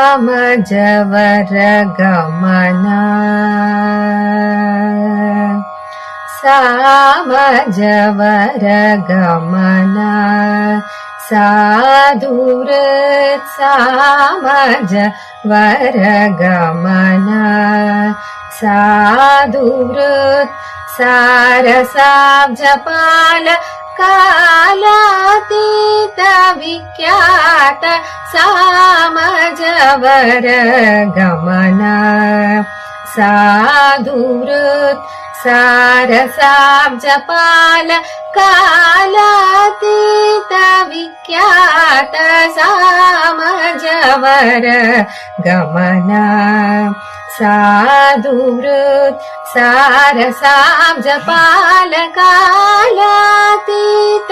ಸಾಮಜವರ ಗಮನ ಸಾಮಜವರ ಗಮನ ಸಾಧುವೃತ್ ಸಾಮಜವರ ಗಮನ ಸಾಧುವೃತ್ ಸಾರಸಾಬ್ಜಪಾಲ ಕಾಲಾತೀತ ವಿಖ್ಯಾತ ಸಾಮಜವರ ಗಮನ ಸಾಧುವೃತ್ ಸಾರಸಾಬ್ಜಪಾಲ ಕಾಲಾತೀತ ವಿಖ್ಯಾತ ಸಾಮಜವರ ಗಮನ ಸಾಧುವೃತ್ ಸಾರಸಾಬ್ಜಪಾಲ ಕಾಲಾತೀತ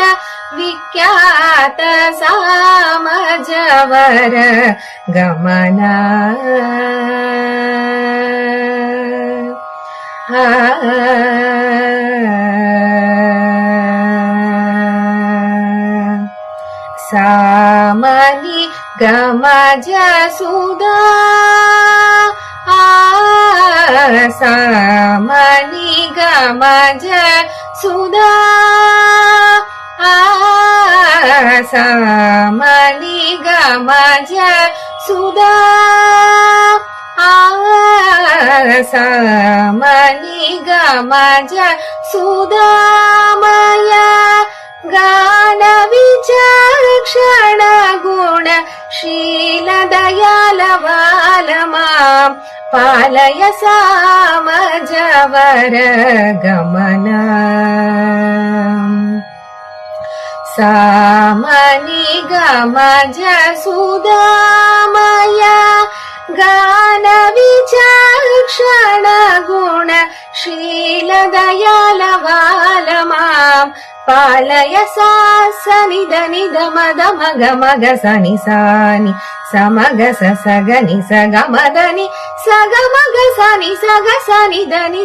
ವಿಖ್ಯಾತ ಸಾಮಜವರ ಗಮನ ಸಾಮನಿ ಗಮಜ ಸುಧಾ ಸಾಮನಿ ಗಮಜ ಸುಧಾ ಸಾಮನಿ ಗಮಜ ಸುಧಾ ಸಾಮನಿ ಗಮಜ ಸುಧಾಮಯ ಗಾನ ವಿಚಕ್ಷಣ ಗುಣ ಶೀಲ ದಯಾಲ ಬಾಲ ಮಾಂ ಪಾಲಯ ಸಾಮಜವರ ಗಮನ ಸಾಮನಿ ಗಮಜ ಸುಧಾಮಯ ಗಾನ ವಿಚಕ್ಷಣ ಗುಣ ಶೀಲ ದಯಾಲ ಬಾಲ ಮಾಂ ಪಾಲಯ ಸನಿದ ನಿದ ಮದ ಮಗ ಮಗ ಸನಿ ಸಾನಿ ಸಮಗ ಸಗನಿ ಸಗಮದನಿ ಸಗ ಮಗ ಸನಿ ಸಗ ಸನಿ ಧನಿ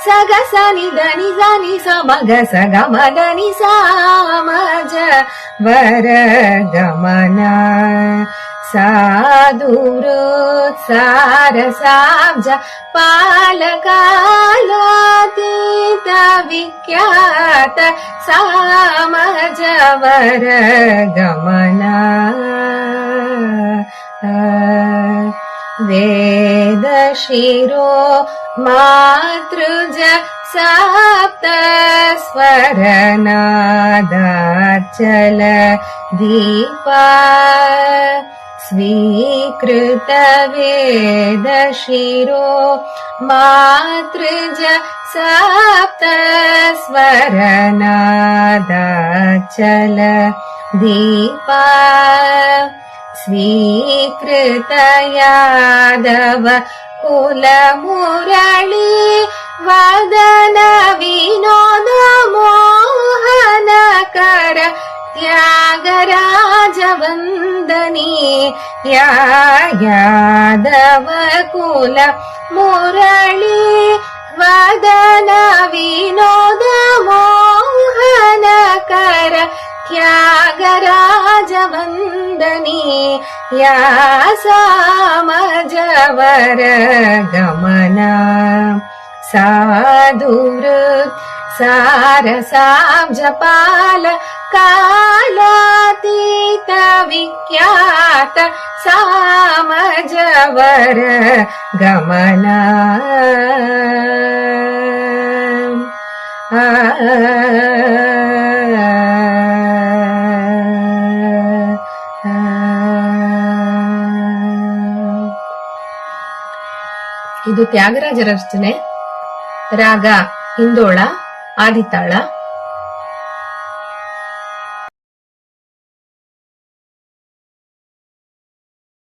ಸಗ ಸನಿ ಧನಿ ಸನಿ ಸಮಗ ಸಗಮದನಿ ಸಾಮಜ ವರ ಗಮನ ಸಾಧುವೃತ್ ಸಾರಸಾಬ್ಜ ಪಾಲ ಕಾಲಾತೀತ ವಿಖ್ಯಾತ ಸಾಮಜವರ ಗಮನ ವೇದ ಶಿರೋ ಮಾತೃಜ ಸಪ್ತ ಸ್ವರನಾದಾಚಲ ದೀಪ ಸ್ವೀಕೃತ ವೇದ ಶಿರೋ ಮಾತೃಜ ಸಪ್ತ ಸ್ವರನಾದಾಚಲ ದೀಪ ಸ್ವೀಕೃತ ಯಾದವ ಕುಲ ಮುರಳಿ ವದನ ವಿನೋದ ಮೋಹನಕರ ತ್ಯಾಗರಾಜ ವಂದನಿ ಯಾದವ ಕುಲ ಮುರಳಿ ವದನ ವಿನೋದ ಮೋಹನಕರ ತ್ಯಾಗರಾಜ ವಂದನಿ ಯಾ ಸಾಮಜವರ ಗಮನ ಸಾಧುವೃತ್ ಸಾರಸಾಬ್ಜಪಾಲ ಕಾಲಾತೀತ ವಿಖ್ಯಾತ ಸಾಮಜವರ ಗಮನ ಇದು ತ್ಯಾಗರಾಜರ ರಚನೆ. ರಾಗ ಹಿಂದೋಳ, ಆದಿತಾಳ.